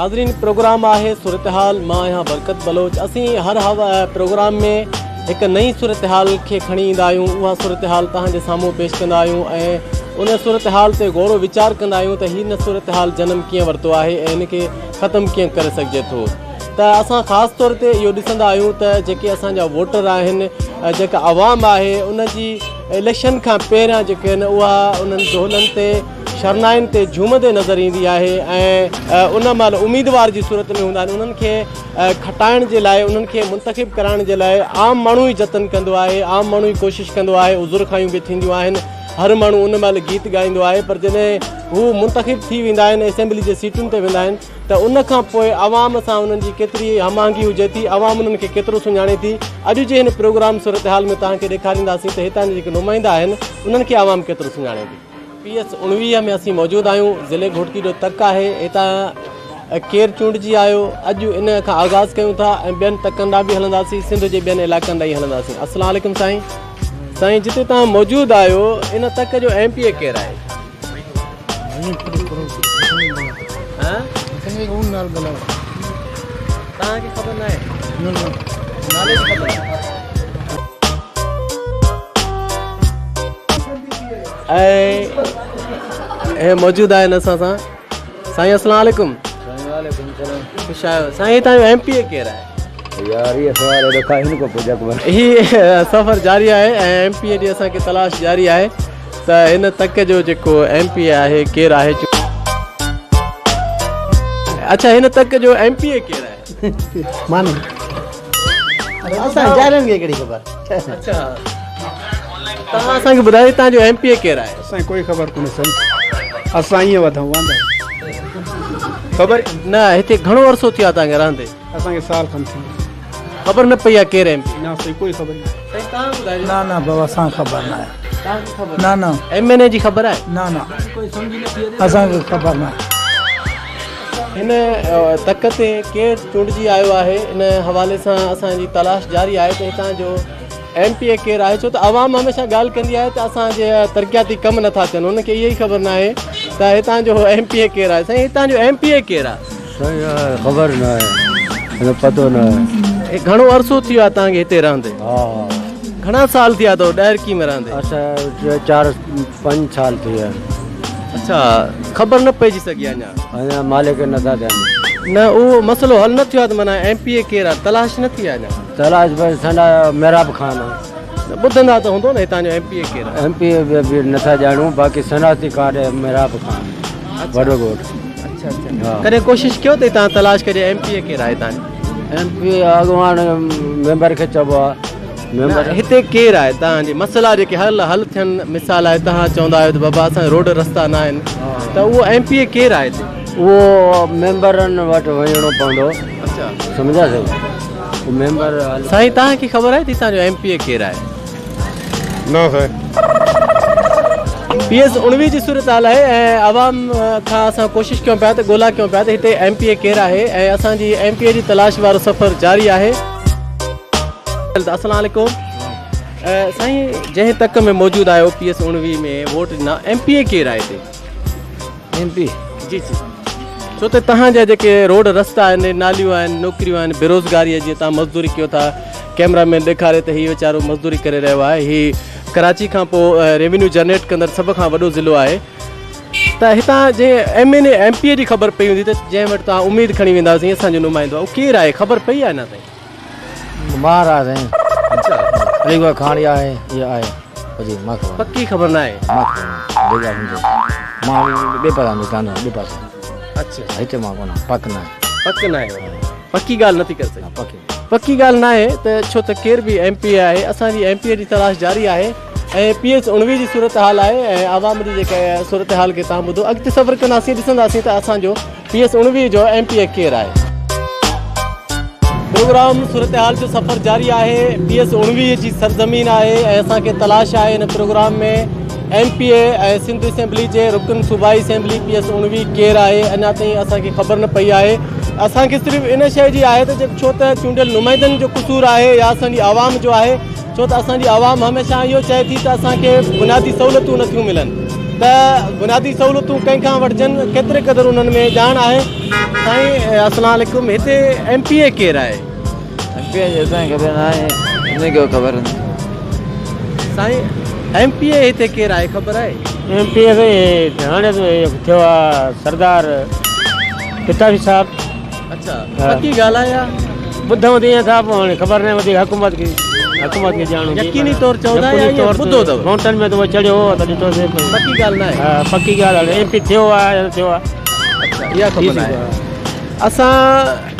नाज़रीन प्रोग्राम आहे सूरत हाल मां यहाँ बरकत बलोच। असीं हर प्रोग्राम में एक नई सूरत हाल के खणी ईंदा आहियूं। उहा सूरत हाल तव्हांजे साम्हूं पेश कंदा आहियूं ऐं उन सूरत हाल ते गौर वीचार कंदा आहियूं त हिन सूरत हाल जनम कीअं वरितो आहे ऐं इनखे ख़तमु कीअं करे सघिजे थो। त असां ख़ासि तौर ते इहो ॾिसंदा आहियूं त जेके असांजा वोटर आहिनि, जेका आवाम आहे, उन जी इलेक्शन खां पहिरियां जेके आहिनि उहा उन्हनि ढोलनि ते शरनाइनि ते झूमंदे नज़र ईंदी आहे ऐं उन महिल उम्मीदवार जी सूरत में हूंदा आहिनि। उन्हनि खे खटाइण जे लाइ, उन्हनि खे मुंतखिब कराइण जे लाइ आम माण्हू ई जतन कंदो आहे, आम माण्हू ई कोशिशि कंदो आहे। उज़ुर खायूं बि थींदियूं आहिनि, हर माण्हू उन महिल गीत ॻाईंदो आहे। पर जॾहिं हू मुंतखिब थी वेंदा आहिनि, असेंबली जे सीटुनि ते वेंदा आहिनि, त उन खां पोइ आवाम सां उन्हनि जी केतिरी हमआहंगी हुजे थी, आवाम उन्हनि खे केतिरो सुञाणे थी। अॼु जे हिन प्रोग्राम सूरत हाल में तव्हांखे ॾेखारींदासीं त हितां जा जेके नुमाइंदा आहिनि उन्हनि खे आवाम केतिरो सुञाणे थी। PS 19 में असीं मौजूदु आहियूं। ज़िले घोटकी जो तक आहे। हितां केरु चूंडिजी आयो, अॼु इन खां आगाज़ कयूं था ऐं ॿियनि तकनि ॾांहुं बि हलंदासीं, सिंध जे ॿियनि इलाइक़नि ॾांहुं हलंदासीं। अस्सलाम वालेकुम साईं। साईं, जिते तव्हां मौजूदु आहियो इन तक जो MPA केरु आहे? तव्हांखे ख़बर न आहे? नाले जी ख़बर ऐं मौजूदु आहिनि असां सां। साईं अस्सलाम वालेकुम। ख़ुशि आहियो साईं। तव्हांजो MPA केरु आहे? ही सफ़र जारी आहे ऐं MPA जी असांखे तलाश जारी आहे। त हिन तक जो जेको MPA आहे केरु आहे? अच्छा, हिन तक जो MPA केरु आहे? मानी असां जारनि खे कहिड़ी ख़बर? अच्छा, तव्हां असांखे ॿुधायो तव्हांजो MPA केरु आहे? असांखे कोई ख़बर कोन्हे साईं। असां ईअं वधूं वांदा ख़बर न। हिते घणो अरसो थियो आहे तव्हांखे रहंदे? असांखे साल खनि थी ख़बर न पई आहे केरु MPA? न साईं, कोई ख़बर न। साईं तव्हां ॿुधायो। ना बाबा असांखे ख़बर न आहे। तव्हांखे ख़बर ना MNA जी ख़बर आहे? ना असांखे ख़बर न आहे। हिन तक ते केरु चूंडिजी आयो आहे, इन हवाले सां असांजी तलाश जारी आहे त हितां जो MPA केरु आहे। छो त आवाम हमेशह ॻाल्हि कंदी आहे त असांजे तरक़ियाती कम नथा थियनि, हुनखे इहा ई ख़बर न आहे त हितां जो MPA केरु आहे। साईं, हितां जो MPA केरु आहे? ख़बर न आहे, पतो न आहे। घणो अरसो थियो आहे तव्हांखे हिते रहंदे? घणा साल थिया अथव डायरकी में रहंदे? असां 4-5 साल थी विया। अच्छा, ख़बर न पइजी सघी अञा मालिक नथा थियनि। न उहो मसइलो हल न थियो आहे त माना MPA केरु आहे तलाश न थी आहे अञा? तलाश बसि साडा मेहराब ख़ान आहे। ॿुधंदा त हूंदो न हितां जो MPA केरु आहे? MPA बि नथा ॼाणूं, बाक़ी सनाती कार्ड मेहराब ख़ान वॾो घोट। अच्छा, कॾहिं कोशिशि कयो त हितां तलाश कजे MPA केरु आहे हितां? MPA अॻुवाण मेंबर खे चइबो आहे। हिते केरु आहे तव्हांजे मसइला जेके हल थियनि? मिसाल आहे तव्हां चवंदा आहियो त बाबा असांखे रोड रस्ता न आहिनि, त उहो MPA केरु आहे हिते? उहो मेंबरनि वटि वञिणो पवंदो। अच्छा, सम्झा साईं? मेंबर साईं तव्हांखे ख़बर आहे हितां जो MPA केरु आहे? न साईं। PS 19 जी सूरत हाल आहे ऐं आवाम खां असां कोशिशि कयूं पिया त ॻोल्हा कयूं पिया त हिते MPA केरु आहे ऐं असांजी MPA जी तलाश वारो सफ़र जारी आहे। अस्सलाम वालेकुम साईं, जंहिं तक में मौजूदु आहियो PS 19 में वोट ॾिना, MPA केरु आहे हिते? MP जी जी। छो त तव्हांजा जेके रोड रस्ता आहिनि, नालियूं आहिनि, नौकरियूं आहिनि, बेरोज़गारी आहे, जीअं तव्हां मज़दूरी कयो था, कैमरामैन ॾेखारे त हीउ वीचारो मज़दूरी करे रहियो आहे। हीउ कराची खां पोइ रेवेन्यू जनरेट कंदड़ सभ खां वॾो ज़िलो आहे। त हितां जे MPA जी ख़बर पई हूंदी त जंहिं वटि तव्हां उमेदु खणी वेंदा साईं असांजो नुमाइंदो आहे, उहो केरु आहे? ख़बर पई आहे न साईं? महाराज साईं। अच्छा, खाणी आहे इहा आहे पक्की ख़बर न आहे। अच्छा, हिते मां कोन पक न आहे। पक्की ॻाल्हि नथी करे सघे? पक्की ॻाल्हि न आहे त छो त केर बि MPA आहे। असांजी MPA जी तलाश जारी आहे ऐं PS 19 जी सूरत हाल आहे ऐं आवाम जी जेका सूरत हाल खे तव्हां ॿुधो। अॻिते सफ़र कंदासीं, ॾिसंदासीं त असांजो PS 19 जो MPA केरु आहे। प्रोग्राम सूरत हाल जो सफ़र जारी आहे। PS 19 जी सरज़मीन आहे ऐं असांखे तलाश आहे हिन प्रोग्राम में MPA ऐं सिंध असेंबली जे रुकन सूबाई असेंबली PS 19 केरु आहे। अञा ताईं असांखे ख़बर न पई आहे। असांखे सिर्फ़ु इन शइ जी आहे त छो त चूंडियल नुमाइंदनि जो क़सूरु आहे या असांजी आवाम जो आहे। छो त असांजी आवाम हमेशह इहो चए थी त असांखे बुनियादी सहूलियतूं नथियूं मिलनि त बुनियादी सहूलियतूं कंहिंखां वठजनि केतिरे क़दुरु उन्हनि में ॼाण आहे। साईं अस्सलाम वालेकुम, हिते MP केरु आहे? असांखे ख़बर न आहे, हिनखे ख़बर न। साईं MP हिते केरु आहे ख़बर आहे? MP हाणे थियो आहे सरदार किताबी साहब। अच्छा, पक्की ॻाल्हि आहे या ॿुधऊं त ईअं था, पोइ हाणे ख़बर न वधीक हुकूमत खे ॼाणूं। यकीनी तौर चवंदा या ईअं ॿुधो अथव? माउंटेन में त उहो चढ़ियो हो त ॾिठोसीं। पक्की ॻाल्हि न आहे? हा, पक्की ॻाल्हि आहे। MP थियो आहे थियो आहे। अच्छा, इहा ख़बर आहे। असां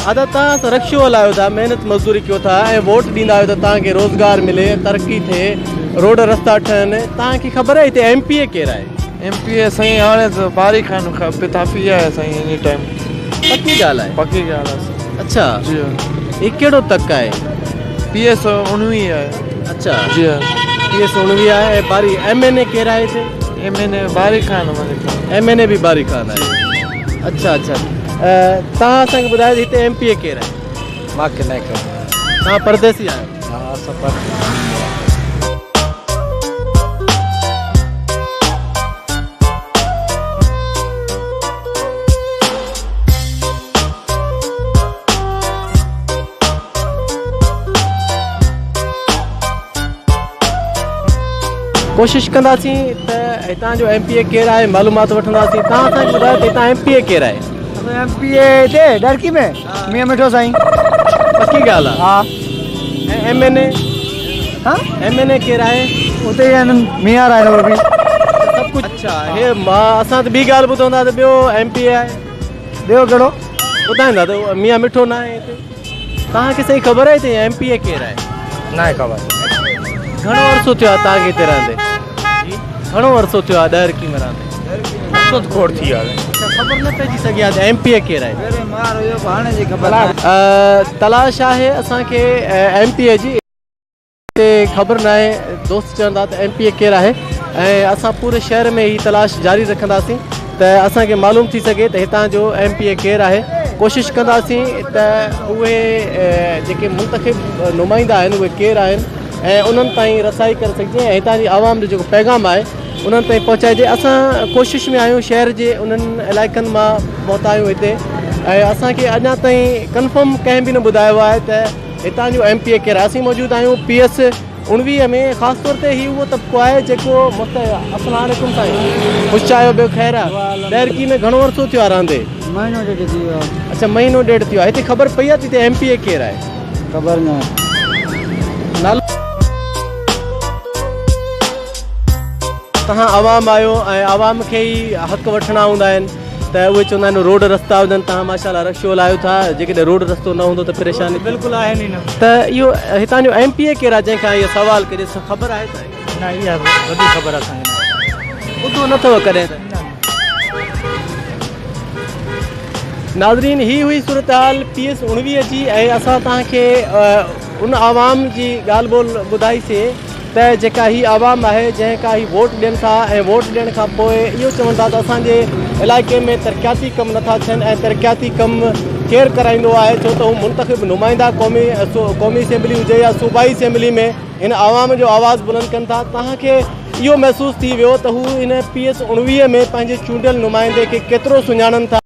अदा तव्हां रक्शो हलायो था, महिनत मज़दूरी कयो था ऐं वोट ॾींदा आहियो त तव्हांखे रोज़गार मिले, तरक़ी थिए, रोड रस्ता ठहनि। तव्हांखे ख़बर आहे हिते MP केरु आहे? MP साईं हाणे त बारी खान पिताफ़ी आहे साईं हिन टाइम। पक्की ॻाल्हि आहे? पक्की ॻाल्हि आहे। अच्छा, जी हीउ कहिड़ो तक आहे? PS 19 आहे। अच्छा जी PS 19 आहे। ऐं बारी MNA केरु आहे हिते? MNA बारी खान MNA बि बारी खान आहे। अच्छा अच्छा, तव्हां असांखे ॿुधायो हिते MP केरु आहे? मूंखे न ख़बर। तव्हां परदेसी आहियो? हा, सफ़र। कोशिशि कंदासीं त हितां जो MP केरु आहे मालूमात वठंदासीं। तव्हां असांखे ॿुधायो त हितां MP केरु आहे? MP हिते डरकी में मियां मिठो साईं। पक्की ॻाल्हि आहे? हा। ऐं MNA? हाँ MNA केरु आहे? उते मियां रायनो बि सभु कुझु। अच्छा, हे मां असां त ॿी ॻाल्हि ॿुधंदा त ॿियो MP आहे। ॿियो कहिड़ो ॿुधाईंदा त मियां मिठो न आहे हिते। तव्हांखे सही ख़बर आहे हिते MP केरु आहे? न आहे ख़बर। घणो अरसो थियो आहे तव्हांखे हिते रहंदे? घणो अरसो थियो आहे डरकी में रहंदे? खोड़ थी आहे। ख़बर न पइजी सघी आहे त MP केरु आहे? मार हुयो हाणे जी ख़बर। तलाश आहे असांखे MP जी, हिते ख़बर न आहे। दोस्त चवंदा त MP केरु आहे ऐं असां पूरे शहर में ही तलाश जारी रखंदासीं त असांखे मालूम थी सघे त हितां जो MP केरु आहे। कोशिशि कंदासीं त उहे जेके मुंतख़िब नुमाइंदा आहिनि उहे केरु आहिनि ऐं उन्हनि ताईं रसाई करे सघिजे ऐं हितां जी आवाम जो जेको पैगाम आहे उन्हनि ताईं पहुचाइजे। असां कोशिशि में आहियूं, शहर जे उन्हनि इलाइक़नि मां पहुता आहियूं हिते ऐं असांखे अञा ताईं कंफर्म कंहिं बि न ॿुधायो आहे त हितां जो MP केरु आहे। असीं मौजूदु आहियूं PS 19 में। ख़ासि तौर ते हीउ उहो तबिको आहे जेको अस्सलाम वालेकुम साईं, ख़ुशि आहियो? ॿियो ख़ैरु आहे? डरकी में घणो अरसो थियो आहे रहंदे? महीनो ॾेढ थी वियो। अच्छा, महीनो ॾेढ थियो आहे। हिते ख़बर पई आहे त हिते MP केरु आहे? ख़बर न। नालो? तव्हां आवाम आहियो ऐं आवाम खे ई हक़ वठणा हूंदा आहिनि त उहे चवंदा आहिनि रोड रस्ता हुजनि। तव्हां माशाल्लाह रक्शो हलायो था, जेकॾहिं रोड रस्तो न हूंदो त परेशानी बिल्कुलु आहे न। त इहो हितां जो MP केरु आहे जंहिंखां इहो सवाल कजे? ख़बर आहे त? न, इहा वॾी ख़बर आहे असांखे। ॿुधो न अथव कॾहिं त? नाज़रीन, ही हुई सूरत हाल PS 19 जी ऐं असां तव्हांखे उन आवाम जी ॻाल्हि ॿोल ॿुधाईसीं त जेका ही आवाम आहे जंहिंखां ही वोट ॾियनि था ऐं वोट ॾियण खां पोइ इहो चवनि था त असांजे इलाइक़े में तरक़ियाती कम नथा थियनि ऐं तरक़ियाती कम केरु कराईंदो आहे, छो त हू मुंतख़िब नुमाइंदा क़ौमी असेंबली हुजे या सूबाई असेंबली में हिन आवाम जो आवाज़ु बुलंद कनि था। तव्हांखे इहो महसूसु थी वियो त हू हिन PS 19 में पंहिंजे चूंडियल नुमाइंदे खे केतिरो सुञाणनि था।